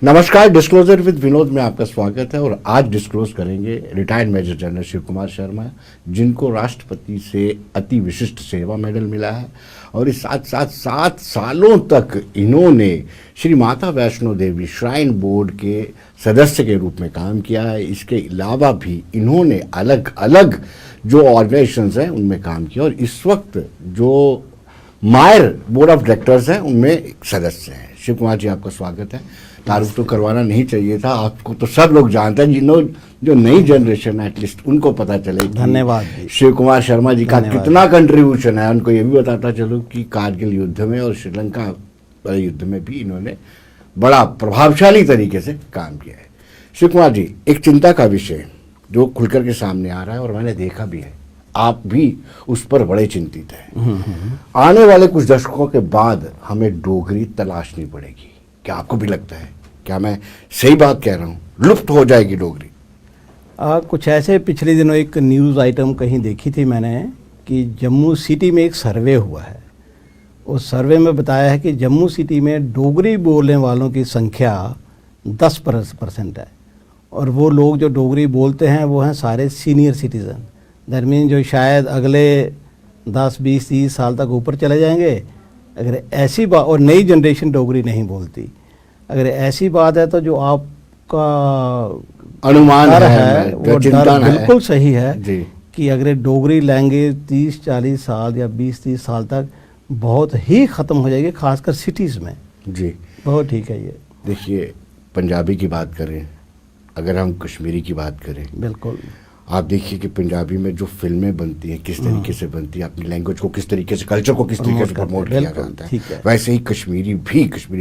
नमस्कार, disclosure with Vinod में आपका स्वागत है। और आज डिस्क्लोज करेंगे retired major general Shiv Kumar Sharma, जिनको राष्ट्रपति से अति विशिष्ट सेवा मेडल मिला है। और इस साथ 7 सालों तक इन्होंने श्री माता वैष्णो देवी श्राइन बोर्ड के सदस्य के रूप में काम किया है। इसके अलावा भी इन्होंने अलग अलग जो ऑर्गेनाइजेशंस हैं उनमें काम किया, और इस वक्त जो मायर बोर्ड ऑफ डायरेक्टर्स हैं उनमें एक सदस्य हैं। शिव कुमार जी, आपका स्वागत है। तारुफ तो करवाना नहीं चाहिए था, आपको तो सब लोग जानते हैं, जो नई जनरेशन है एटलीस्ट उनको पता चले। धन्यवाद। शिव कुमार शर्मा जी का कितना कंट्रीब्यूशन है। उनको ये भी बताता चलो कि कारगिल युद्ध में और श्रीलंका वाले युद्ध में भी इन्होंने बड़ा प्रभावशाली तरीके से काम किया है। शिव कुमार जी, एक चिंता का विषय जो खुलकर के सामने आ रहा है और मैंने देखा भी है, आप भी उस पर बड़े चिंतित हैं। आने वाले कुछ दशकों के बाद हमें डोगरी तलाशनी पड़ेगी। क्या आपको भी लगता है? क्या मैं सही बात कह रहा हूँ? लुप्त हो जाएगी डोगरी? कुछ ऐसे पिछले दिनों एक न्यूज़ आइटम कहीं देखी थी मैंने कि जम्मू सिटी में एक सर्वे हुआ है। उस सर्वे में बताया है कि जम्मू सिटी में डोगरी बोलने वालों की संख्या 10% है, और वो लोग जो डोगरी बोलते हैं वो हैं सारे सीनियर सिटीज़न। दैट मीन जो शायद अगले 10, 20, 30 साल तक ऊपर चले जाएंगे। अगर ऐसी बात, और नई जनरेशन डोगरी नहीं बोलती, अगर ऐसी बात है तो जो आपका अनुमान है वो डर बिल्कुल सही है जी। कि अगर डोगरी लैंग्वेज 30-40 साल या 20-30 साल तक बहुत ही ख़त्म हो जाएगी, खासकर सिटीज़ में। जी, बहुत ठीक है। ये देखिए, पंजाबी की बात करें, अगर हम कश्मीरी की बात करें, बिल्कुल आप देखिए कि पंजाबी में जो फिल्में बनती हैं किस तरीके से बनती है, अपनी लैंग्वेज को किस तरीके से, कल्चर को किस तरीके से प्रमोट किया जाता है। वैसे ही कश्मीरी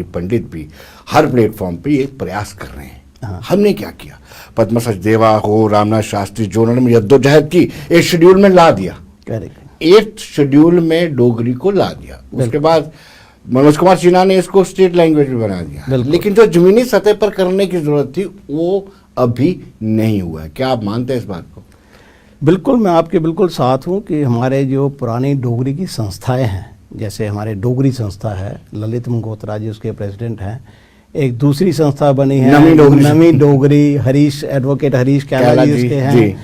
पंडित भी हर प्लेटफॉर्म पे ये प्रयास कर रहे हैं। हमने क्या किया? पद्मा सचदेवा हो, रामनाथ शास्त्री, जो उन्होंने जद्दोजहद की, एक शेड्यूल में ला दिया। 8th शेड्यूल में डोगरी को ला दिया। उसके बाद मनोज कुमार सिन्हा ने इसको स्टेट लैंग्वेज में बना दिया। लेकिन जो जमीनी सतह पर करने की जरूरत थी वो अभी नहीं हुआ है। क्या आप मानते हैं इस बात को? बिल्कुल, मैं आपके बिल्कुल साथ हूँ कि हमारे जो पुरानी डोगरी की संस्थाएं हैं, जैसे हमारे डोगरी संस्था है, ललित मंगोत्रा जी उसके प्रेसिडेंट हैं। एक दूसरी संस्था बनी है नमी डोगरी, एडवोकेट हरीश कैला जी उसके हैं।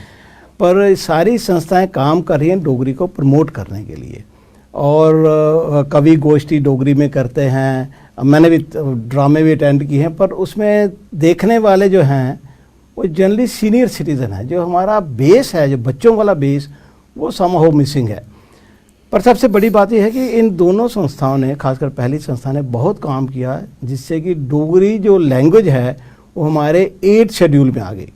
पर सारी संस्थाएं काम कर रही हैं डोगरी को प्रमोट करने के लिए, और कवि गोष्ठी डोगरी में करते हैं। मैंने भी ड्रामे भी अटेंड किए हैं, पर उसमें देखने वाले जो हैं वो जनरली सीनियर सिटीज़न है। जो हमारा बेस है, जो बच्चों वाला बेस, वो समहाउ मिसिंग है। पर सबसे बड़ी बात यह है कि इन दोनों संस्थाओं ने, खासकर पहली संस्था ने, बहुत काम किया है जिससे कि डोगरी जो लैंग्वेज है वो हमारे 8th शेड्यूल में आ गई।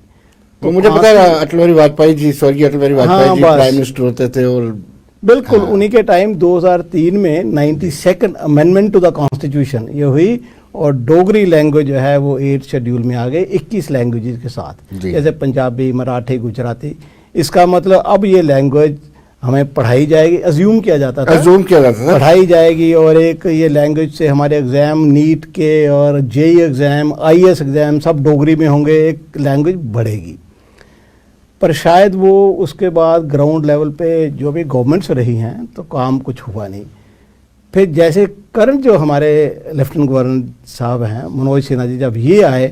तो मुझे पता है अटल बिहारी वाजपेयी जी, स्वर्गीय अटल बिहारी वाजपेयी जी प्राइम मिनिस्टर होते थे, और बिल्कुल उन्हीं के टाइम 2003 में 92nd amendment to the constitution ये हुई, और डोगरी लैंग्वेज जो है वो 8th शेड्यूल में आ गई 21 लैंग्वेजेस के साथ, जैसे पंजाबी, मराठी, गुजराती। इसका मतलब अब ये लैंग्वेज हमें पढ़ाई जाएगी, अज्यूम किया जाता था पढ़ाई जाएगी, और एक ये लैंग्वेज से हमारे एग्ज़ाम नीट के और जेईई एग्ज़ाम, IAS एग्ज़ाम सब डोगरी में होंगे, एक लैंग्वेज बढ़ेगी। पर शायद वो उसके बाद ग्राउंड लेवल पे जो भी गवर्नमेंट्स रही हैं तो काम कुछ हुआ नहीं। फिर जैसे करंट जो हमारे लेफ्टिनेंट गवर्नर साहब हैं मनोज सिन्हा जी, जब ये आए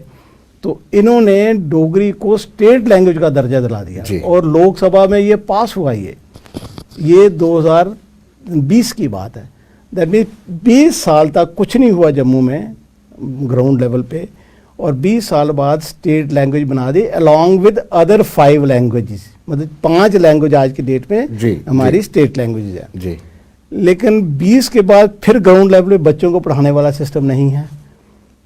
तो इन्होंने डोगरी को स्टेट लैंग्वेज का दर्जा दिला दिया, और लोकसभा में ये पास हुआ। ये 2020 की बात है। दैट मीन 20 साल तक कुछ नहीं हुआ जम्मू में ग्राउंड लेवल पे, और 20 साल बाद स्टेट लैंग्वेज बना दी अलॉन्ग विद अदर 5 लैंग्वेजेस। मतलब 5 लैंग्वेज आज की डेट में हमारी स्टेट लैंग्वेज है। लेकिन 20 के बाद फिर ग्राउंड लेवल पे बच्चों को पढ़ाने वाला सिस्टम नहीं है।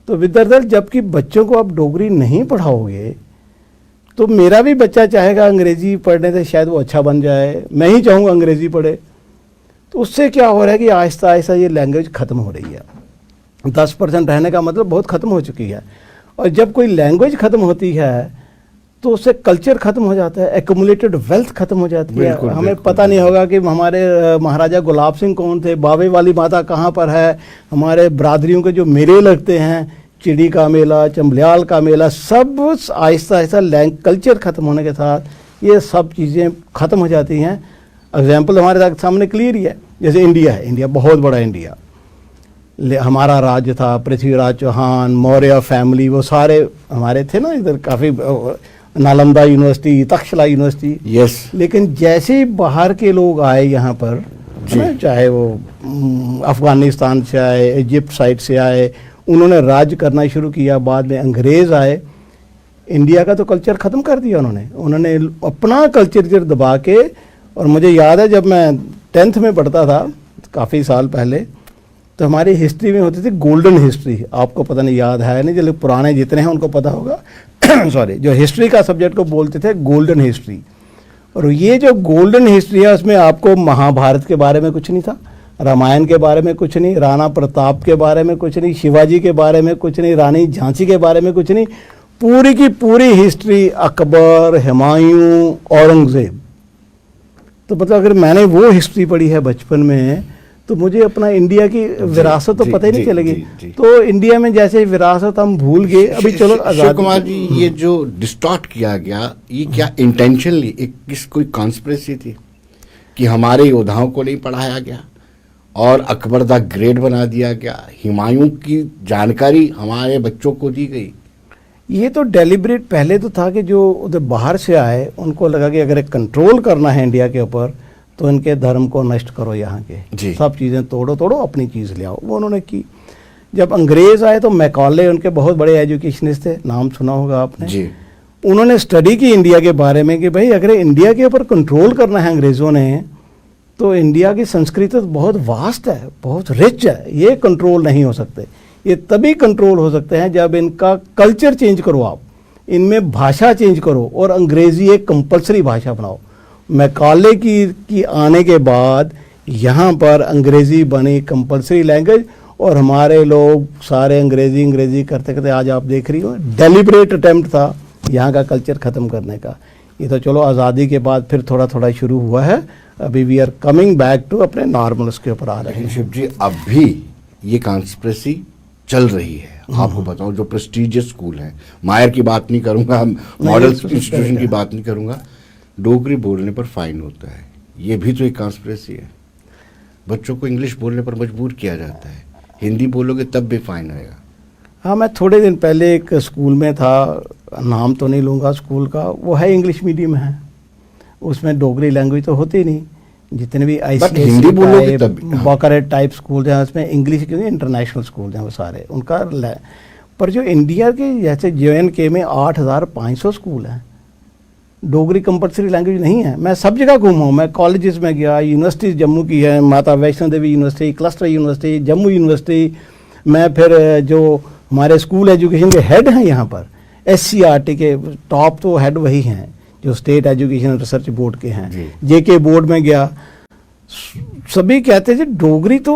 तो विद्यार्थी, जबकि बच्चों को आप डोगरी नहीं पढ़ाओगे तो मेरा भी बच्चा चाहेगा अंग्रेजी पढ़ने से शायद वो अच्छा बन जाए, मैं ही चाहूँगा अंग्रेजी पढ़े। तो उससे क्या हो रहा है कि आहिस्ता आहिस्ता ये लैंग्वेज ख़त्म हो रही है। 10% रहने का मतलब बहुत ख़त्म हो चुकी है। और जब कोई लैंग्वेज ख़त्म होती है तो उससे कल्चर ख़त्म हो जाता है, एक्यूमुलेटेड वेल्थ ख़त्म हो जाती है। हमें पता नहीं होगा कि हमारे महाराजा गुलाब सिंह कौन थे, बावे वाली माता कहाँ पर है, हमारे बरादरियों के जो मेले लगते हैं, चिड़ी का मेला, चंबलियाल का मेला, सब आहिस्ता आहिस्ता कल्चर ख़त्म होने के साथ ये सब चीज़ें ख़त्म हो जाती हैं। एग्जाम्पल हमारे सामने क्लियर ही है, जैसे इंडिया है, इंडिया बहुत बड़ा इंडिया, हमारा राज्य था, पृथ्वीराज चौहान, मौर्य फैमिली, वो सारे हमारे थे ना इधर, काफ़ी Nalanda university, Takshashila university. Yes. लेकिन जैसे ही बाहर के लोग आए यहाँ पर, चाहे वो अफगानिस्तान से आए, इजिप्ट साइड से आए, उन्होंने राज करना शुरू किया। बाद में अंग्रेज़ आए, इंडिया का तो कल्चर ख़त्म कर दिया उन्होंने अपना कल्चर दबा के। और मुझे याद है जब मैं 10th में पढ़ता था काफ़ी साल पहले, तो हमारी हिस्ट्री में होती थी गोल्डन हिस्ट्री। आपको पता नहीं याद है नहीं, जो पुराने जितने हैं उनको पता होगा सॉरी, जो हिस्ट्री का सब्जेक्ट को बोलते थे गोल्डन हिस्ट्री। और ये जो गोल्डन हिस्ट्री है उसमें आपको महाभारत के बारे में कुछ नहीं था, रामायण के बारे में कुछ नहीं, राणा प्रताप के बारे में कुछ नहीं, शिवाजी के बारे में कुछ नहीं, रानी झांसी के बारे में कुछ नहीं। पूरी की पूरी हिस्ट्री अकबर, हुमायूं, औरंगजेब। तो मतलब अगर मैंने वो हिस्ट्री पढ़ी है बचपन में, तो मुझे अपना इंडिया की विरासत तो पता ही नहीं चलेगी। तो इंडिया में जैसे विरासत हम भूल गए। अभी चलो शिव कुमार जी, ये जो डिस्टॉर्ट किया गया, ये क्या इंटेंशनली कोई कॉन्स्पिरेसी थी कि हमारे योद्धाओं को नहीं पढ़ाया गया और अकबर द ग्रेट बना दिया गया, हुमायूं की जानकारी हमारे बच्चों को दी गई? ये तो डेलिब्रेट पहले तो था कि जो उधर बाहर से आए उनको लगा कि अगर कंट्रोल करना है इंडिया के ऊपर तो इनके धर्म को नष्ट करो, यहाँ के सब चीज़ें तोड़ो, अपनी चीज़ ले आओ। वो उन्होंने की। जब अंग्रेज़ आए तो मैकॉले उनके बहुत बड़े एजुकेशनिस्ट थे, नाम सुना होगा आपने जी। उन्होंने स्टडी की इंडिया के बारे में कि भाई अगर इंडिया के ऊपर कंट्रोल करना है अंग्रेज़ों ने, तो इंडिया की संस्कृति तो बहुत वास्ट है, बहुत रिच है, ये कंट्रोल नहीं हो सकते। ये तभी कंट्रोल हो सकते हैं जब इनका कल्चर चेंज करो, आप इनमें भाषा चेंज करो और अंग्रेज़ी एक कंपलसरी भाषा बनाओ। मैकाले की आने के बाद यहाँ पर अंग्रेज़ी बनी कंपलसरी लैंग्वेज, और हमारे लोग सारे अंग्रेज़ी करते करते आज आप देख रही हो डेलिब्रेट अटेम्प्ट था यहाँ का कल्चर ख़त्म करने का। ये तो चलो आज़ादी के बाद फिर थोड़ा थोड़ा शुरू हुआ है, अभी we are coming back to अपने नॉर्मल उसके ऊपर आ रहे हैं। शिव जी, अभी ये कॉन्स्पिरेसी चल रही है। आपको बताऊं, जो प्रेस्टीजियस स्कूल है, मायर की बात नहीं करूंगा, मॉडल इंस्टीट्यूशन की बात नहीं करूंगा, डोगरी बोलने पर फाइन होता है। ये भी तो एक कॉन्स्पिरेसी है। बच्चों को इंग्लिश बोलने पर मजबूर किया जाता है, हिंदी बोलोगे तब भी फाइन आएगा। हाँ, मैं थोड़े दिन पहले एक स्कूल में था, नाम तो नहीं लूँगा स्कूल का, वो है इंग्लिश मीडियम है, उसमें डोगरी लैंग्वेज तो होती नहीं। जितने भी हिंदी बोलोगे तब बॉकरेट टाइप स्कूल हैं उसमें इंग्लिश, क्योंकि इंटरनेशनल स्कूल हैं वो सारे उनका। पर जो इंडिया के जैसे JNK में 8,500 स्कूल हैं, डोगरी कंपलसरी लैंग्वेज नहीं है। मैं सब जगह घूमा हूँ, मैं कॉलेजेस में गया, यूनिवर्सिटीज़ जम्मू की है, Mata Vaishno Devi university, cluster university, Jammu university. मैं फिर जो हमारे स्कूल एजुकेशन के हेड हैं यहाँ पर, SCRT के टॉप तो हेड वही हैं जो स्टेट एजुकेशन रिसर्च बोर्ड के हैं। JK बोर्ड में गया, सभी कहते थे डोगरी तो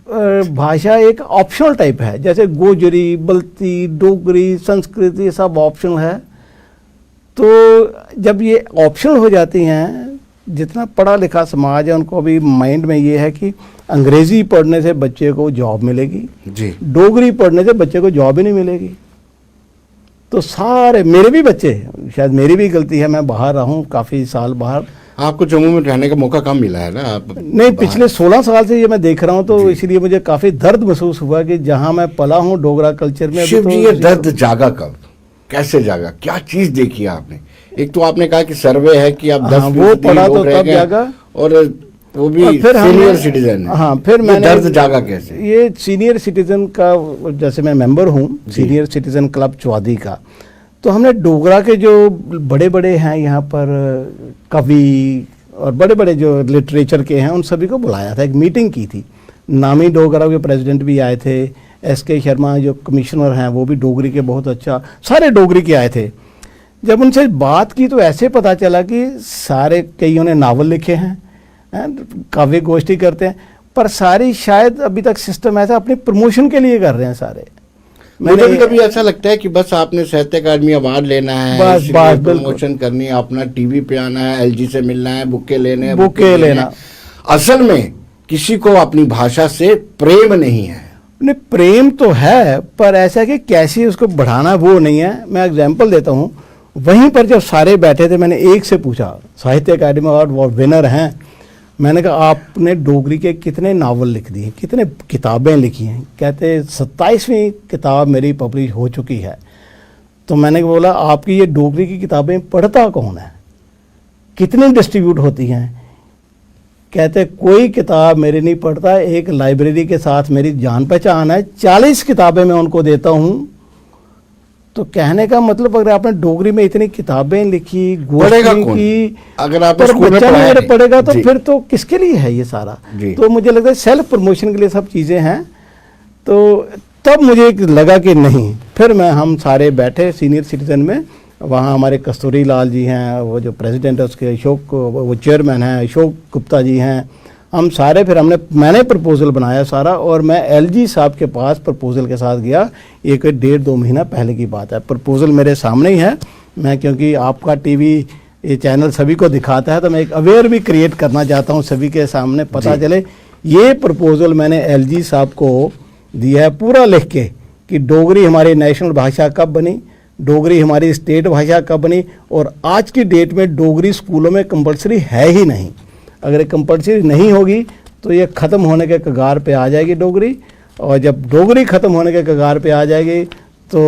भाषा एक ऑप्शनल टाइप है, जैसे गोजरी, बल्ती, डोगरी, संस्कृत ये सब ऑप्शनल है। तो जब ये ऑप्शनल हो जाती हैं, जितना पढ़ा लिखा समाज है उनको भी माइंड में ये है कि अंग्रेज़ी पढ़ने से बच्चे को जॉब मिलेगी जी, डोगरी पढ़ने से बच्चे को जॉब ही नहीं मिलेगी। तो सारे मेरे भी बच्चे, शायद मेरी भी गलती है, मैं बाहर रहा हूँ काफ़ी साल बाहर। आपको जम्मू में रहने का मौका कम मिला है ना? आप नहीं, पिछले 16 साल से ये मैं देख रहा हूँ, तो इसलिए मुझे काफ़ी दर्द महसूस हुआ कि जहाँ मैं पला हूँ डोगरा कल्चर में। शिव जी, ये दर्द जागा कब, कैसे जागा, क्या चीज़ देखी आपने? एक तो आपने कहा कि सर्वे है कि आप 10 वो पढ़ा तो तब जागा, और वो भी सीनियर सिटीजन। हाँ, फिर मैंने दर्द जागा कैसे? ये सीनियर सिटीजन का, जैसे मैं मेंबर हूँ सीनियर सिटीजन क्लब चौधरी का, तो हमने डोगरा के जो बड़े बड़े हैं यहाँ पर कवि और बड़े बड़े जो लिटरेचर के हैं उन सभी को बुलाया था, एक मीटिंग की थी। नामी डोगरा के प्रेसिडेंट भी आए थे, SK शर्मा जो कमिश्नर हैं वो भी डोगरी के बहुत अच्छा, सारे डोगरी के आए थे। जब उनसे बात की तो ऐसे पता चला कि सारे, कईयों ने नावल लिखे हैं, काव्य गोष्ठी करते हैं, पर सारी शायद अभी तक सिस्टम ऐसा अपनी प्रमोशन के लिए कर रहे हैं सारे। मुझे भी कभी ऐसा लगता है कि बस आपने साहित्य अकादमी अवार्ड लेना है, बस प्रमोशन करनी है, अपना टीवी पे आना है, LG से मिलना है, बुके लेना। असल में किसी को अपनी भाषा से प्रेम नहीं है। नहीं, प्रेम तो है, पर ऐसा कि कैसे उसको बढ़ाना वो नहीं है। मैं एग्जांपल देता हूँ, वहीं पर जब सारे बैठे थे मैंने एक से पूछा, साहित्य अकादमी अवार्ड विनर हैं, मैंने कहा आपने डोगरी के कितने नावल लिख दिए, कितने किताबें लिखी हैं? कहते 27वीं किताब मेरी पब्लिश हो चुकी है। तो मैंने बोला आपकी ये डोगरी की किताबें पढ़ता कौन है, कितनी डिस्ट्रीब्यूट होती हैं? कहते कोई किताब मेरी नहीं पढ़ता, एक लाइब्रेरी के साथ मेरी जान पहचान है, 40 किताबें मैं उनको देता हूँ। तो कहने का मतलब अगर आपने डोगरी में इतनी किताबें लिखी, पढ़ेगा गोष्ठी कौन? की, अगर आप पर स्कूल में बच्चा पढ़ाया नहीं पढ़ेगा तो जी। फिर तो किसके लिए है ये सारा? जी। तो मुझे लगता है सेल्फ प्रमोशन के लिए सब चीज़ें हैं। तो तब मुझे लगा कि नहीं, फिर हम सारे बैठे सीनियर सिटीजन में, वहाँ हमारे कस्तूरी लाल जी हैं, वो जो प्रेसिडेंट है उसके अशोक, वो चेयरमैन हैं अशोक गुप्ता जी हैं, हम सारे, फिर मैंने प्रपोज़ल बनाया सारा, और मैं एलजी साहब के पास प्रपोज़ल के साथ गया। ये कोई 1.5-2 महीना पहले की बात है। प्रपोज़ल मेरे सामने ही है। मैं, क्योंकि आपका टीवी ये चैनल सभी को दिखाता है, तो मैं एक अवेयर भी क्रिएट करना चाहता हूँ, सभी के सामने पता चले। ये प्रपोज़ल मैंने एलजी साहब को दिया है पूरा लिख के कि डोगरी हमारी नेशनल भाषा कब बनी, डोगरी हमारी स्टेट भाषा कब बनी, और आज की डेट में डोगरी स्कूलों में कंपलसरी है ही नहीं। अगर ये कंपलसरी नहीं होगी तो ये ख़त्म होने के कगार पे आ जाएगी डोगरी, और जब डोगरी ख़त्म होने के कगार पे आ जाएगी तो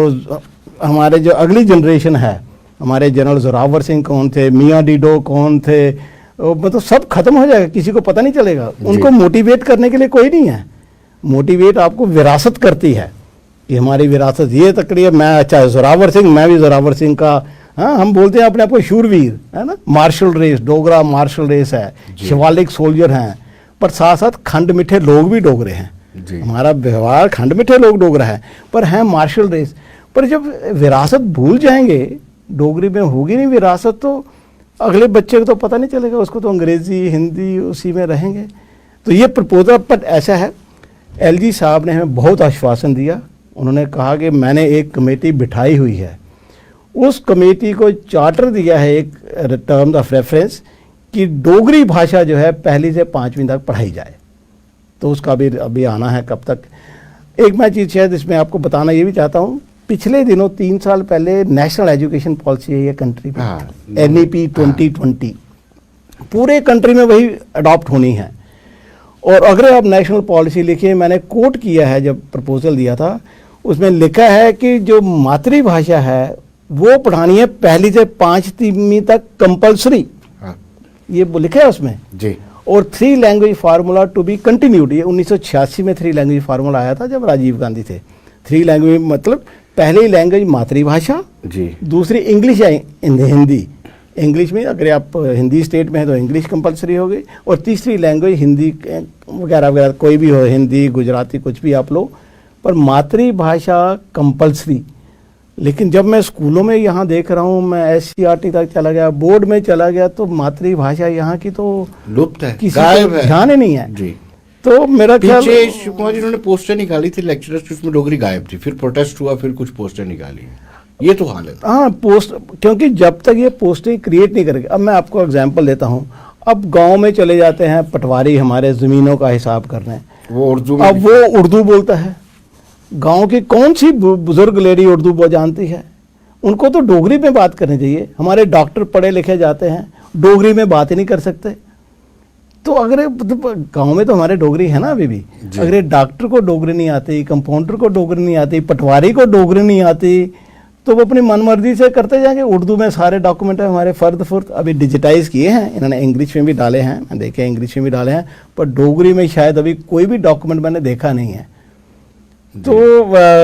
हमारे जो अगली जनरेशन है, हमारे जनरल जोरावर सिंह कौन थे, मियाँ डीडो कौन थे, मतलब सब खत्म हो जाएगा, किसी को पता नहीं चलेगा। उनको मोटिवेट करने के लिए कोई नहीं है। मोटिवेट आपको विरासत करती है कि हमारी विरासत ये तकड़ी है। मैं, अच्छा जोरावर सिंह, मैं भी जोरावर सिंह का, हाँ, हम बोलते हैं अपने आप को शूरवीर, है ना, martial race, Dogra martial race है, शिवालिक सोल्जर हैं, पर साथ साथ खंड मिठे लोग भी डोगरे हैं। हमारा व्यवहार खंड मिठे लोग डोगरा है, पर हैं मार्शल रेस। पर जब विरासत भूल जाएंगे, डोगरी में होगी नहीं विरासत, तो अगले बच्चे को तो पता नहीं चलेगा, उसको तो अंग्रेज़ी हिंदी उसी में रहेंगे। तो ये प्रपोजल पर ऐसा है, एलजी साहब ने हमें बहुत आश्वासन दिया। उन्होंने कहा कि मैंने एक कमेटी बिठाई हुई है, उस कमेटी को चार्टर दिया है, एक टर्म ऑफ रेफरेंस, कि डोगरी भाषा जो है 1ली से 5वीं तक पढ़ाई जाए। तो उसका भी अभी आना है, कब तक। एक मैं चीज़ शायद इसमें आपको बताना ये भी चाहता हूँ, पिछले दिनों 3 साल पहले नेशनल एजुकेशन पॉलिसी है ये कंट्री में, NEP 2020, पूरे कंट्री में वही अडॉप्ट होनी है। और अगर आप नेशनल पॉलिसी लिखिए, मैंने कोट किया है जब प्रपोजल दिया था, उसमें लिखा है कि जो मातृभाषा है वो पढ़ानी है 1ली से 5वीं तक कंपलसरी। ये लिखा है उसमें जी। और 3 language formula to be continued. ये 1986 में 3 लैंग्वेज फार्मूला आया था जब राजीव गांधी थे। 3 लैंग्वेज मतलब पहली लैंग्वेज मातृभाषा जी, दूसरी इंग्लिश या हिंदी। इंग्लिश में अगर आप हिंदी स्टेट में है तो इंग्लिश कंपलसरी हो गई, और तीसरी लैंग्वेज हिंदी वगैरह वगैरह कोई भी हो, हिंदी गुजराती कुछ भी आप लो, पर मातृभाषा कंपलसरी। लेकिन जब मैं स्कूलों में यहाँ देख रहा हूँ, मैं SCRT तक चला गया, बोर्ड में चला गया, तो मातृभाषा यहाँ की तो लुप्त है, किसी को ध्यान ही नहीं है जी। तो मेरा ख्याल, पीछे शिव कुमार जी उन्होंने पोस्टर निकाली थी लेक्चरर्स की, उसमें डोगरी गायब थी, फिर प्रोटेस्ट हुआ, फिर कुछ पोस्टर निकाली। ये तो हालत। हाँ, पोस्ट, क्योंकि जब तक ये पोस्टें क्रिएट नहीं करेंगे। अब मैं आपको एग्जांपल देता हूँ, अब गांव में चले जाते हैं पटवारी हमारे ज़मीनों का हिसाब करने, वो उर्दू, अब वो उर्दू बोलता है। गांव की कौन सी बुजुर्ग लेडी उर्दू बोल जानती है? उनको तो डोगरी में बात करनी चाहिए। हमारे डॉक्टर पढ़े लिखे जाते हैं, डोगरी में बात ही नहीं कर सकते। तो अगर गांव में तो हमारे डोगरी है ना अभी भी, अगर डॉक्टर को डोगरी नहीं आती, कंपाउंडर को डोगरी नहीं आती, पटवारी को डोगरी नहीं आती, तो वो अपनी मनमर्जी से करते जाएंगे। उर्दू में सारे डॉक्यूमेंट है हमारे फर्द फुर्द, अभी डिजिटाइज किए हैं इन्होंने, इंग्लिश में भी डाले हैं, मैं देखे इंग्लिश में भी डाले हैं, पर डोगरी में शायद अभी कोई भी डॉक्यूमेंट मैंने देखा नहीं है। तो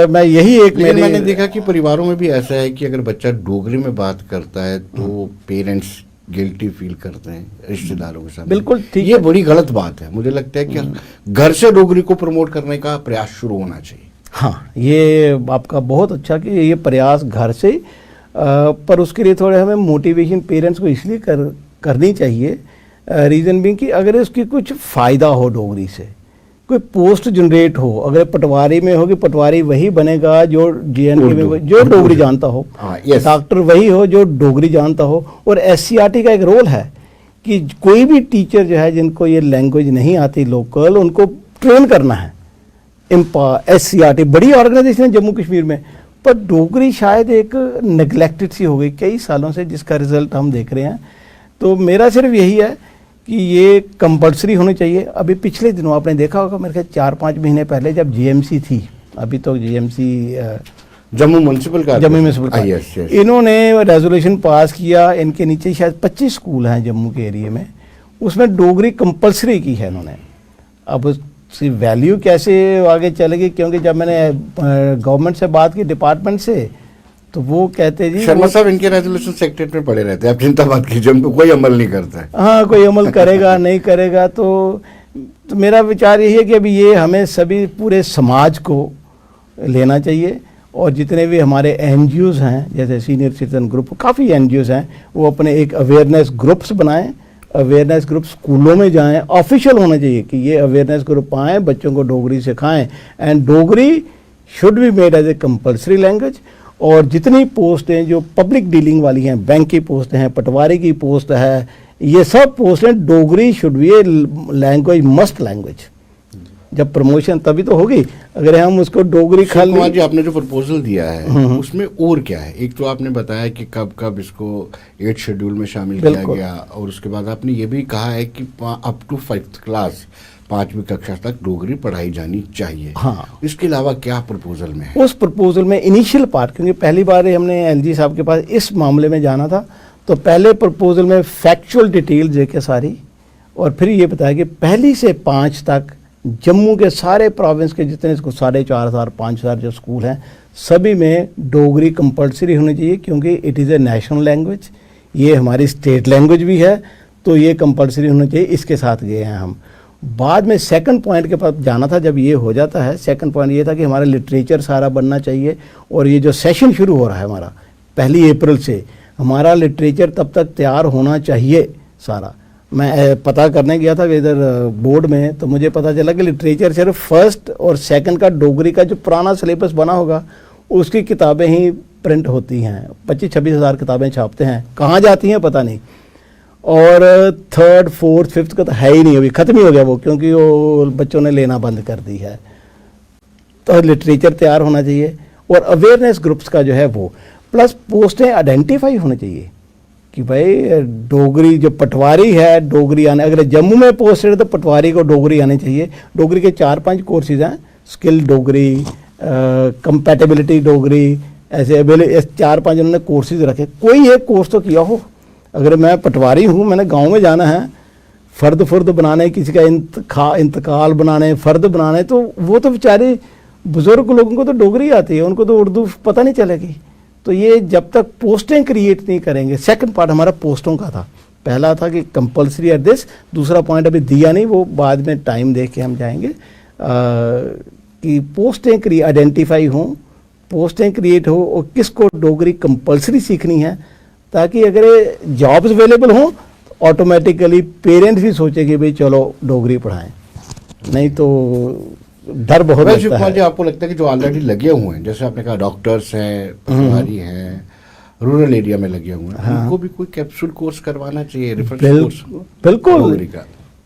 मैं यही एक मैंने देखा कि परिवारों में भी ऐसा है कि अगर बच्चा डोगरी में बात करता है तो पेरेंट्स गिल्टी फील करते हैं रिश्तेदारों के साथ। बिल्कुल ठीक, ये बड़ी गलत बात है। मुझे लगता है कि घर से डोगरी को प्रमोट करने का प्रयास शुरू होना चाहिए। हाँ, ये आपका बहुत अच्छा कि ये प्रयास घर से, पर उसके लिए थोड़े हमें मोटिवेशन पेरेंट्स को इसलिए करनी चाहिए, रीज़न भी कि अगर इसकी कुछ फ़ायदा हो, डोगरी से कोई पोस्ट जनरेट हो, अगर पटवारी में होगी, पटवारी वही बनेगा जो JNK में जो डोगरी जानता हो, डॉक्टर वही हो जो डोगरी जानता हो। और SCRT का एक रोल है कि कोई भी टीचर जो है जिनको ये लैंग्वेज नहीं आती लोकल, उनको ट्रेन करना है। SCRT बड़ी ऑर्गेनाइजेशन है जम्मू कश्मीर में, पर डोगरी शायद एक नेग्लेक्टेड सी हो गई कई सालों से, जिसका रिजल्ट हम देख रहे हैं। तो मेरा सिर्फ यही है कि ये कंपलसरी होनी चाहिए। अभी पिछले दिनों आपने देखा होगा, मेरे ख्याल 4-5 महीने पहले जब जीएमसी थी, अभी तो जीएमसी जम्मू म्युनिसिपल का यस, इन्होंने रेजोल्यूशन पास किया। इनके नीचे शायद 25 स्कूल हैं जम्मू के एरिया में, उसमें डोगरी कंपलसरी की है इन्होंने। अब उसकी वैल्यू कैसे आगे चलेगी, क्योंकि जब मैंने गवर्नमेंट से बात की, डिपार्टमेंट से, तो वो कहते जी शर्मा साहब इनके रेजोल्यूशन सेक्रेटरी में पड़े रहते हैं, आप चिंता मत कीजिए, उनको कोई अमल नहीं करता है। हाँ, कोई अमल करेगा नहीं करेगा। तो मेरा विचार यही है कि अभी ये हमें सभी पूरे समाज को लेना चाहिए, और जितने भी हमारे एनजीओज़ हैं, जैसे सीनियर सिटीजन ग्रुप, काफ़ी एनजीओज़ हैं, वो अपने एक अवेयरनेस ग्रुप्स बनाएं। अवेयरनेस ग्रुप स्कूलों में जाएं, ऑफिशियल होना चाहिए कि ये अवेयरनेस ग्रुप आएँ, बच्चों को डोगरी सिखाएं, and Dogri should be made as a compulsory language. और जितनी पोस्टें जो पब्लिक डीलिंग वाली हैं, बैंक की पोस्ट हैं, पटवारी की पोस्ट है, ये सब पोस्टें Dogri should B a language, must language. जब प्रमोशन तभी तो होगी, अगर हम उसको डोगरी खाली। जी, आपने जो प्रपोजल दिया है उसमें और क्या है? एक तो आपने बताया कि कब कब इसको 8 शेड्यूल में शामिल किया गया, और उसके बाद आपने ये भी कहा है कि अप टू 5th क्लास, 5वीं कक्षा तक डोगरी पढ़ाई जानी चाहिए। हाँ, इसके अलावा क्या प्रपोजल में है? उस प्रपोजल में इनिशियल पार्ट, क्योंकि पहली बार हमने एलजी साहब के पास इस मामले में जाना था, तो पहले प्रपोजल में फैक्चुअल डिटेल देके सारी, और फिर ये बताया कि 1 से 5 तक जम्मू के सारे प्रोविंस के जितने 4,500 जो स्कूल हैं, सभी में डोगरी कंपलसरी होनी चाहिए, क्योंकि it is a national language, ये हमारी स्टेट लैंग्वेज भी है, तो ये कंपलसरी होनी चाहिए। इसके साथ गए हैं हम। बाद में सेकंड पॉइंट के पास जाना था। जब ये हो जाता है, सेकंड पॉइंट ये था कि हमारा लिटरेचर सारा बनना चाहिए, और ये जो सेशन शुरू हो रहा है हमारा 1 अप्रैल से, हमारा लिटरेचर तब तक तैयार होना चाहिए सारा। मैं पता करने गया था इधर बोर्ड में, तो मुझे पता चला कि लिटरेचर सिर्फ 1st और 2nd का डोगरी का जो पुराना सिलेबस बना होगा उसकी किताबें ही प्रिंट होती हैं। 25-26 हज़ार किताबें छापते हैं, कहाँ जाती हैं पता नहीं। और 3rd, 4th, 5th का तो है ही नहीं, अभी ख़त्म ही हो गया वो, क्योंकि वो बच्चों ने लेना बंद कर दी है। तो लिटरेचर तैयार होना चाहिए, और अवेयरनेस ग्रुप्स का जो है वो, प्लस पोस्टें आइडेंटिफाई होनी चाहिए कि भाई डोगरी जो पटवारी है, डोगरी आने, अगर जम्मू में पोस्ट है तो पटवारी को डोगरी आनी चाहिए। डोगरी के 4-5 कोर्सेज हैं, स्किल डोगरी, कंपैटिबिलिटी डोगरी, ऐसे 4-5 उन्होंने कोर्सेज रखे। कोई एक कोर्स तो किया हो। अगर मैं पटवारी हूँ, मैंने गांव में जाना है, फ़र्द बनाने, किसी का इंतकाल बनाने, फ़र्द बनाने, तो वो तो बेचारे बुज़ुर्ग लोगों को तो डोगरी आती है, उनको तो उर्दू पता नहीं चलेगी। तो ये जब तक पोस्टें क्रिएट नहीं करेंगे, सेकंड पार्ट हमारा पोस्टों का था। पहला था कि कंपलसरी एट दिस, दूसरा पॉइंट अभी दिया नहीं, वो बाद में टाइम देख के हम जाएंगे, कि पोस्टें आइडेंटिफाई हों, पोस्टें क्रिएट हो, और किसको डोगरी कंपलसरी सीखनी है, ताकि अगर जॉब्स अवेलेबल हों तो ऑटोमेटिकली पेरेंट्स भी सोचे कि भाई चलो डोगरी पढ़ाएं, नहीं तो डर बहुत लगता है। आपको लगता है कि जो ऑलरेडी लगे हुए हैं, जैसे आपने कहा डॉक्टर्स हैं, पटवारी हैं, रूरल एरिया में लगे हुए हैं, उनको भी कोई कैप्सूल कोर्स करवाना चाहिए, रेफरेंस कोर्स? बिल्कुल।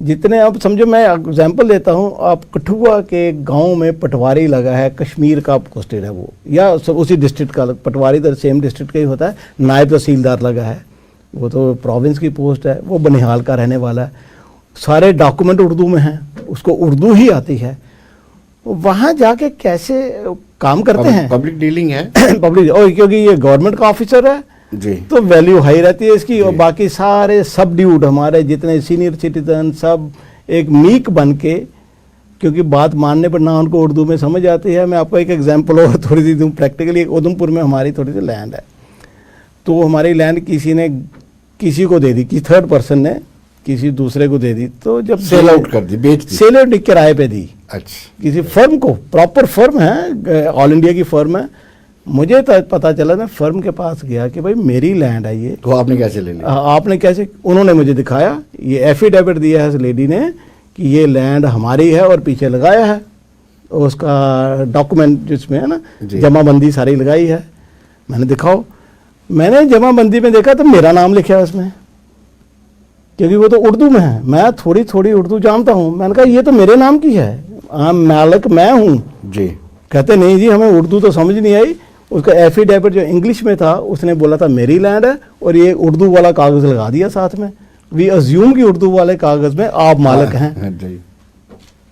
जितने आप समझो, मैं एग्जांपल देता हूँ, आप कठुआ के गांव में पटवारी लगा है, कश्मीर का पोस्टेड है वो, या उसी डिस्ट्रिक्ट का, पटवारी तो सेम डिस्ट्रिक्ट का ही होता है, नायब तहसीलदार लगा है, वो तो प्रोविंस की पोस्ट है, वो बनिहाल का रहने वाला है, सारे डॉक्यूमेंट उर्दू में हैं, उसको उर्दू ही आती है, वहाँ जाके कैसे काम करते हैं? पब्लिक डीलिंग है पब्लिक, और क्योंकि ये गवर्नमेंट का ऑफिसर है जी, तो वैल्यू हाई रहती है इसकी। और बाकी सारे सब ड्यूड हमारे जितने सीनियर सिटीजन सब एक मीक बन के, क्योंकि बात मानने पर ना उनको उर्दू में समझ आती है। मैं आपको एक एग्जांपल और थोड़ी सी दूँ प्रैक्टिकली। उधमपुर में हमारी थोड़ी सी लैंड है, तो हमारी लैंड किसी ने किसी को दे दी, किसी थर्ड पर्सन ने किसी दूसरे को दे दी, तो जब सेल आउट कर दी, बेच दी, सेल आउट किराए पे दी। अच्छा, किसी फर्म को, प्रॉपर फर्म है, ऑल इंडिया की फर्म है। मुझे तो पता चला, मैं फर्म के पास गया कि भाई मेरी लैंड है ये, तो आपने कैसे ले लिया? आपने कैसे? उन्होंने मुझे दिखाया, ये एफिडेविट दिया है इस लेडी ने कि ये लैंड हमारी है, और पीछे लगाया है उसका डॉक्यूमेंट जिसमें है ना, जमाबंदी सारी लगाई है। मैंने दिखाओ, मैंने जमाबंदी में देखा तो मेरा नाम लिखा है उसमें, क्योंकि वो तो उर्दू में है, मैं थोड़ी थोड़ी उर्दू जानता हूँ। मैंने कहा ये तो मेरे नाम की है, मालिक मैं हूँ जी। कहते नहीं जी हमें उर्दू तो समझ नहीं आई। उसका एफिडेविट जो इंग्लिश में था, उसने बोला था मेरी लैंड है, और ये उर्दू वाला कागज़ लगा दिया साथ में। वी अज्यूम कि उर्दू वाले कागज में आप मालिक हैं। हाँ जी।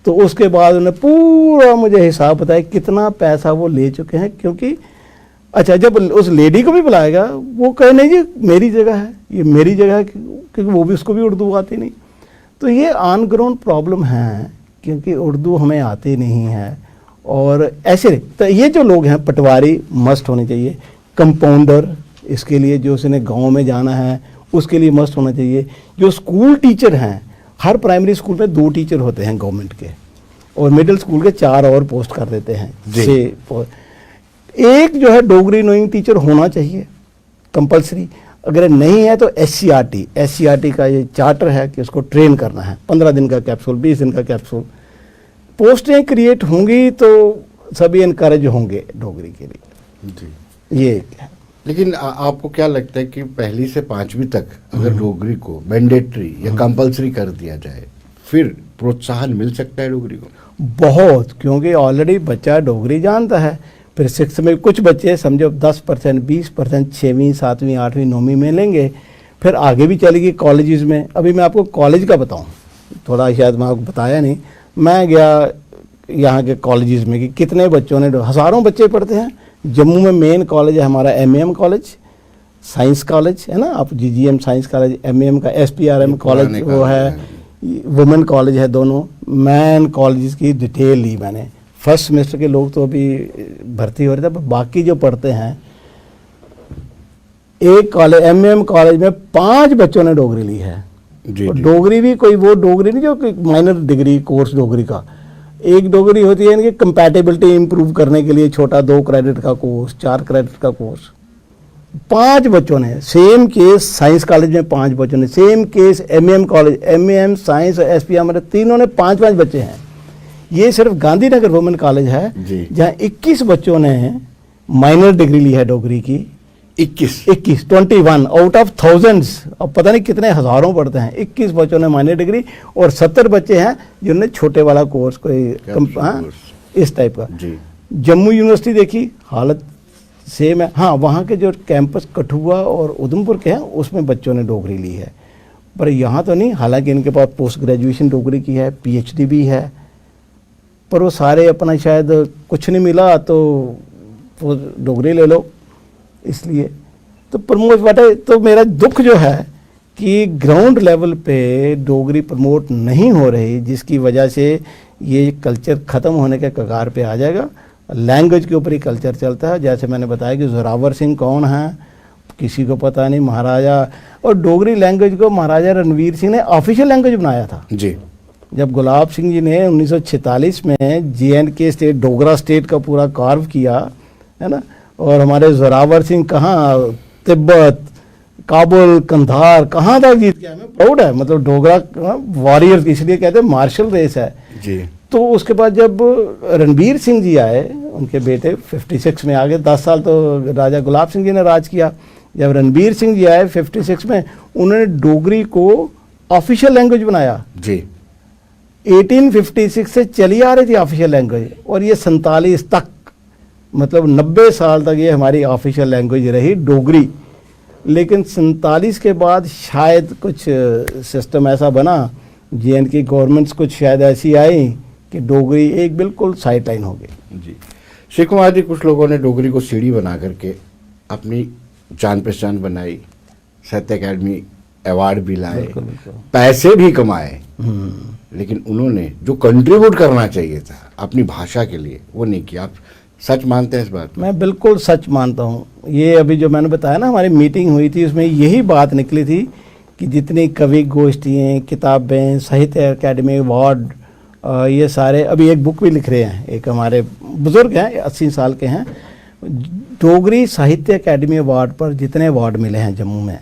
तो उसके बाद उन्होंने पूरा मुझे हिसाब बताया कितना पैसा वो ले चुके हैं, क्योंकि अच्छा जब उस लेडी को भी बुलाएगा वो कहे नहीं जी मेरी जगह है, ये मेरी जगह है, क्योंकि वो भी उसको भी उर्दू आती नहीं। तो ये ऑन ग्राउंड प्रॉब्लम है, क्योंकि उर्दू हमें आती नहीं है। और ऐसे तो ये जो लोग हैं पटवारी मस्ट होने चाहिए, कंपाउंडर इसके लिए जो उसने गांव में जाना है उसके लिए मस्ट होना चाहिए। जो स्कूल टीचर हैं, हर प्राइमरी स्कूल में 2 टीचर होते हैं गवर्नमेंट के, और मिडिल स्कूल के 4 और पोस्ट कर देते हैं। एक जो है डोगरी नोइंग टीचर होना चाहिए कंपलसरी। अगर नहीं है तो SCRT का ये चार्टर है कि उसको ट्रेन करना है, 15 दिन का कैप्सूल, 20 दिन का कैप्सूल। पोस्टें क्रिएट होंगी तो सभी इनकरेज होंगे डोगरी के लिए जी। ये है। लेकिन आपको क्या लगता है कि पहली से 5वीं तक अगर डोगरी को मैंडेटरी या कंपलसरी कर दिया जाए फिर प्रोत्साहन मिल सकता है डोगरी को? बहुत, क्योंकि ऑलरेडी बच्चा डोगरी जानता है। फिर 6th में कुछ बच्चे समझो 10%, 20% 6वीं, 7वीं, 8वीं, 9वीं में लेंगे, फिर आगे भी चलेगी कॉलेजेस में। अभी मैं आपको कॉलेज का बताऊं, थोड़ा शायद मैं आपको बताया नहीं। मैं गया यहाँ के कॉलेजेस में कि कितने बच्चों ने, हज़ारों बच्चे पढ़ते हैं। जम्मू में मेन कॉलेज है हमारा MAM कॉलेज, साइंस कॉलेज है ना, आप GGM साइंस कॉलेज, MAM का SPRM कॉलेज वो है, वुमेन कॉलेज है, दोनों मैन कॉलेज की डिटेल ली मैंने। फर्स्ट सेमेस्टर के लोग तो अभी भर्ती हो रहे थे, पर बाकी जो पढ़ते हैं, एक कॉलेज MAM कॉलेज में 5 बच्चों ने डोगरी ली है। जी, और जी। डोगरी भी कोई वो डोगरी नहीं जो माइनर डिग्री कोर्स डोगरी का, एक डोगरी होती है इनकी कंपैटिबिलिटी इंप्रूव करने के लिए छोटा 2 क्रेडिट का कोर्स, 4 क्रेडिट का कोर्स। 5 बच्चों ने, सेम केस साइंस कॉलेज में 5 बच्चों ने, same case MAM college, MAM science और SPM में तीनों ने 5-5 बच्चे हैं। ये सिर्फ गांधीनगर वुमेन कॉलेज है जहाँ 21 बच्चों ने माइनर डिग्री ली है डोगरी की। 21 आउट ऑफ थाउजेंड्स, अब पता नहीं कितने हज़ारों पढ़ते हैं। 21 बच्चों ने माइनर डिग्री और 70 बच्चे हैं जिन्होंने छोटे वाला कोर्स कोई इस टाइप का। जम्मू यूनिवर्सिटी देखी हालत सेम है। हाँ, वहाँ के जो कैंपस कठुआ और उधमपुर के हैं उसमें बच्चों ने डोगरी ली है, पर यहाँ तो नहीं। हालांकि इनके पास पोस्ट ग्रेजुएशन डोगरी की है, PhD भी है, पर वो सारे अपना शायद कुछ नहीं मिला तो वो डोगरी ले लो। इसलिए तो प्रमोट बाटे, तो मेरा दुख जो है कि ग्राउंड लेवल पे डोगरी प्रमोट नहीं हो रही, जिसकी वजह से ये कल्चर ख़त्म होने के कगार पे आ जाएगा। लैंग्वेज के ऊपर ही कल्चर चलता है। जैसे मैंने बताया कि जोरावर सिंह कौन है किसी को पता नहीं, महाराजा, और डोगरी लैंग्वेज को महाराजा रणवीर सिंह ने ऑफिशियल लैंग्वेज बनाया था जी। जब गुलाब सिंह जी ने 1946 में JNK स्टेट, डोगरा स्टेट का पूरा कार्व किया है ना, और हमारे जोरावर सिंह कहाँ तिब्बत, काबुल, कंधार कहाँ तक जीत गया, हमें प्राउड है। मतलब डोगरा वॉरियर्स इसलिए कहते हैं मार्शल रेस है जी। तो उसके बाद जब रणबीर सिंह जी आए, उनके बेटे 56 में आ गए, 10 साल तो राजा गुलाब सिंह जी ने राज किया। जब रणबीर सिंह जी आए 56 में, उन्होंने डोगरी को ऑफिशियल लैंग्वेज बनाया जी। 1856 से चली आ रही थी ऑफिशियल लैंग्वेज, और ये 47 तक, मतलब 90 साल तक ये हमारी ऑफिशियल लैंग्वेज रही डोगरी। लेकिन 47 के बाद शायद कुछ सिस्टम ऐसा बना, JNK गवर्नमेंट्स कुछ शायद ऐसी आई कि डोगरी एक बिल्कुल साइड लाइन हो गई जी। श्री कुमार जी, कुछ लोगों ने डोगरी को सीढ़ी बना करके अपनी जान पहचान बनाई, साहित्य अकादमी अवार्ड भी लाए, पैसे भी कमाए, लेकिन उन्होंने जो कंट्रीब्यूट करना चाहिए था अपनी भाषा के लिए वो नहीं किया। आप सच मानते हैं इस बात? मैं बिल्कुल सच मानता हूँ। ये अभी जो मैंने बताया ना, हमारी मीटिंग हुई थी, उसमें यही बात निकली थी कि जितनी कवि गोष्ठियाँ, किताबें, साहित्य अकादमी अवार्ड, ये सारे, अभी एक बुक भी लिख रहे हैं, एक हमारे बुजुर्ग हैं 80 साल के हैं, डोगरी साहित्य अकादमी अवार्ड पर जितने अवार्ड मिले हैं जम्मू में,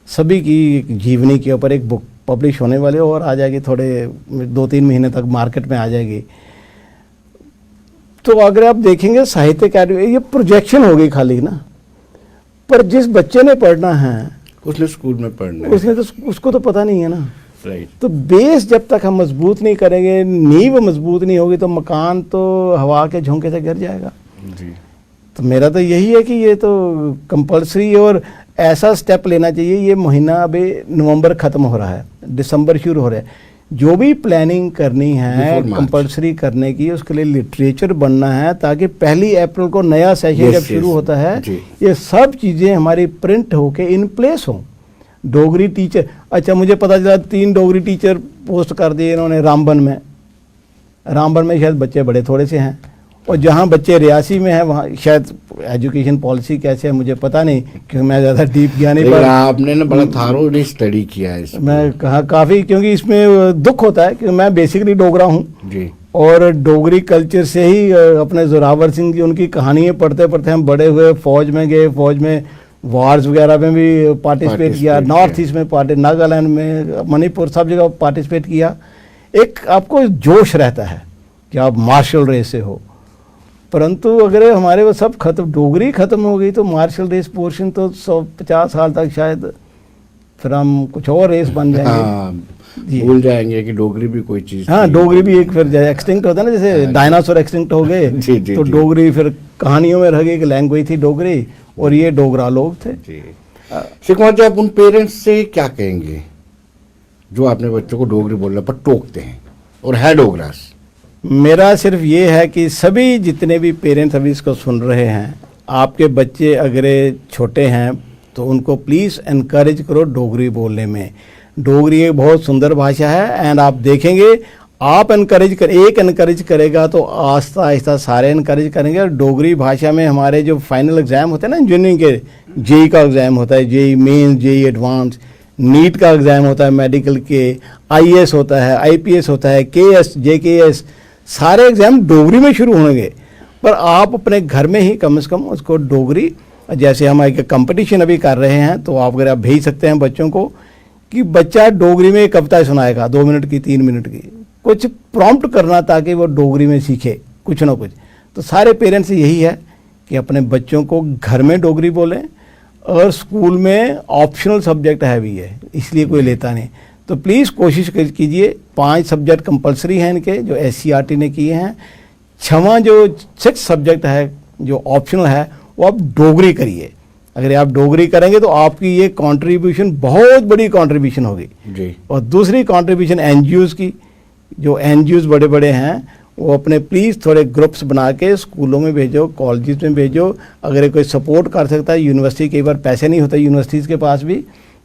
सभी की जीवनी के ऊपर एक बुक पब्लिश होने वाली, और आ जाएगी थोड़े 2-3 महीने तक मार्केट में आ जाएगी। तो अगर आप देखेंगे साहित्य अकादमी, ये प्रोजेक्शन होगी खाली ना, पर जिस बच्चे ने पढ़ना है उसने स्कूल में पढ़ना है, उसने तो उसको तो पता नहीं है ना। राइट। तो बेस जब तक हम मजबूत नहीं करेंगे, नींव मजबूत नहीं होगी, तो मकान तो हवा के झोंके से गिर जाएगा जी। तो मेरा तो यही है कि ये तो कंपलसरी, और ऐसा स्टेप लेना चाहिए। ये महीना अभी नवंबर ख़त्म हो रहा है, दिसंबर शुरू हो रहा है, जो भी प्लानिंग करनी है कंपलसरी करने की, उसके लिए लिटरेचर बनना है, ताकि 1 अप्रैल को नया सेशन जब शुरू होता है ये सब चीज़ें हमारी प्रिंट होके इन प्लेस हों। डोगरी टीचर, अच्छा मुझे पता चला 3 डोगरी टीचर पोस्ट कर दिए इन्होंने रामबन में। रामबन में शायद बच्चे बड़े थोड़े से हैं, और जहाँ बच्चे रियासी में हैं वहाँ शायद एजुकेशन पॉलिसी कैसे है मुझे पता नहीं, क्योंकि मैं ज़्यादा डीप गया नहीं। पर आपने ना बड़ा थारोली स्टडी किया है इसमें। मैं कहा काफ़ी, क्योंकि इसमें दुख होता है कि मैं बेसिकली डोगरा हूँ जी, और डोगरी कल्चर से ही अपने जोरावर सिंह की उनकी कहानियाँ पढ़ते पढ़ते हम बड़े हुए। फौज में गए, फौज में वार्स वगैरह में भी पार्टिसिपेट किया, नॉर्थ ईस्ट में नागालैंड में, मणिपुर, सब जगह पार्टिसिपेट किया। एक आपको जोश रहता है कि आप मार्शल रेस से हो, परंतु अगर हमारे वो सब खत्म, डोगरी खत्म हो गई तो मार्शल रेस पोर्शन तो 150 साल तक शायद फिर हम कुछ और रेस बन जाएंगे। हाँ, भूल जाएंगे कि डोगरी भी कोई चीज़। हाँ, डोगरी भी एक फिर एक्सटिंक्ट होता है ना, जैसे डायनासोर एक्सटिंक्ट हो गए तो डोगरी फिर कहानियों में रह गई, एक लैंग्वेज थी डोगरी, और ये डोगरा लोग थे। शिव कुमार जी, आप उन पेरेंट्स से क्या कहेंगे जो अपने बच्चों को डोगरी बोलने पर टोकते हैं और है डोगरास? मेरा सिर्फ ये है कि सभी जितने भी पेरेंट्स अभी इसको सुन रहे हैं, आपके बच्चे अगर छोटे हैं तो उनको प्लीज़ एनकरेज करो डोगरी बोलने में। डोगरी एक बहुत सुंदर भाषा है, एंड आप देखेंगे आप एक एनकरेज करेगा तो आस्ता आहिस्ता सारे एनकरेज करेंगे। और डोगरी भाषा में हमारे जो फाइनल एग्ज़ाम होते हैं ना इंजीनियरिंग के, जेई का एग्ज़ाम होता है, JEE main, JEE advance, NEET का एग्ज़ाम होता है, मेडिकल के, आईएएस होता है, आईपीएस होता है, केएस, जेकेएस, सारे एग्ज़ाम डोगरी में शुरू होंगे। पर आप अपने घर में ही कम से कम उसको डोगरी, जैसे हम एक कंपटीशन अभी कर रहे हैं, तो आप अगर आप भेज सकते हैं बच्चों को कि बच्चा डोगरी में एक कविता सुनाएगा 2 मिनट की, 3 मिनट की, कुछ प्रॉम्प्ट करना ताकि वो डोगरी में सीखे कुछ ना कुछ। तो सारे पेरेंट्स यही है कि अपने बच्चों को घर में डोगरी बोलें, और स्कूल में ऑप्शनल सब्जेक्ट है भी है, इसलिए कोई लेता नहीं। तो प्लीज़ कोशिश कीजिए, 5 सब्जेक्ट कंपलसरी हैं इनके जो SCRT ने किए हैं, 6वां जो 6 सब्जेक्ट है जो ऑप्शनल है वो आप डोगरी करिए। अगर आप डोगरी करेंगे तो आपकी ये कंट्रीब्यूशन बहुत बड़ी कंट्रीब्यूशन होगी जी। और दूसरी कंट्रीब्यूशन NGOs की, जो NGOs बड़े बड़े हैं वो अपने प्लीज़ थोड़े ग्रुप्स बना के स्कूलों में भेजो, कॉलेजेस में भेजो। अगर कोई सपोर्ट कर सकता है, यूनिवर्सिटी कई बार पैसे नहीं होते यूनिवर्सिटीज़ के पास भी,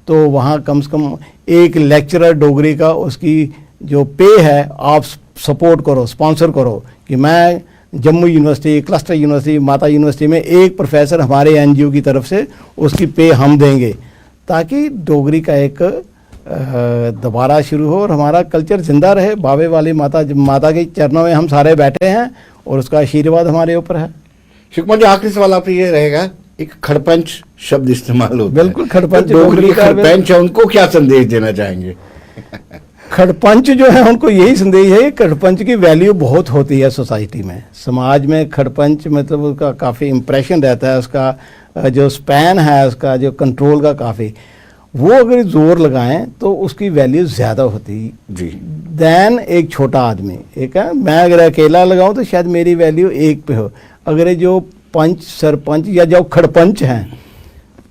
तो वहाँ कम से कम एक लेक्चरर डोगरी का उसकी जो पे है आप सपोर्ट करो, स्पॉन्सर करो कि मैं जम्मू यूनिवर्सिटी, क्लस्टर यूनिवर्सिटी, माता यूनिवर्सिटी में एक प्रोफेसर हमारे NGO की तरफ से उसकी पे हम देंगे, ताकि डोगरी का एक दोबारा शुरू हो और हमारा कल्चर जिंदा रहे। बाबे वाली माता के चरणों में हम सारे बैठे हैं और उसका आशीर्वाद हमारे ऊपर है। शिव कुमार जी, आखिरी सवाल आपसे ये रहेगा, एक खड़पंच शब्द इस्तेमाल होता है, बिल्कुल खड़पंच, तो डोगरी खड़पंच है, उनको क्या संदेश देना चाहेंगे? खड़पंच जो है उनको यही संदेश है, खड़पंच की वैल्यू बहुत होती है सोसाइटी में, समाज में। खड़पंच मतलब उसका काफ़ी इम्प्रेशन रहता है, उसका जो स्पैन है, उसका जो कंट्रोल का काफ़ी, वो अगर जोर लगाएं तो उसकी वैल्यू ज़्यादा होती जी दैन एक छोटा आदमी। एक है, मैं अगर अकेला लगाऊं तो शायद मेरी वैल्यू 1 पे हो। अगर जो पंच, सरपंच या जो खड़पंच हैं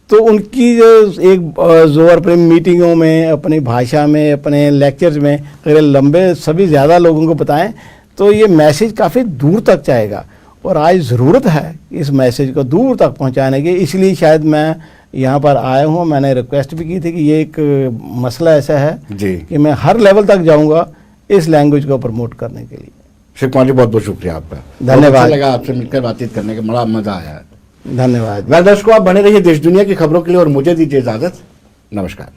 तो उनकी जो एक जोर अपनी मीटिंगों में, अपनी भाषा में, अपने लेक्चर्स में अगर लंबे सभी ज़्यादा लोगों को बताएं तो ये मैसेज काफ़ी दूर तक जाएगा। और आज ज़रूरत है इस मैसेज को दूर तक पहुंचाने की, इसलिए शायद मैं यहाँ पर आया हूँ। मैंने रिक्वेस्ट भी की थी कि ये एक मसला ऐसा है जी कि मैं हर लेवल तक जाऊँगा इस लैंग्वेज को प्रमोट करने के लिए। शिव कुमार जी, बहुत बहुत शुक्रिया आपका, धन्यवाद। अच्छा लगा आपसे मिलकर, बातचीत करने का बड़ा मजा आया। धन्यवाद। दर्शकों, आप बने रहिए देश दुनिया की खबरों के लिए और मुझे दीजिए इजाजत। नमस्कार।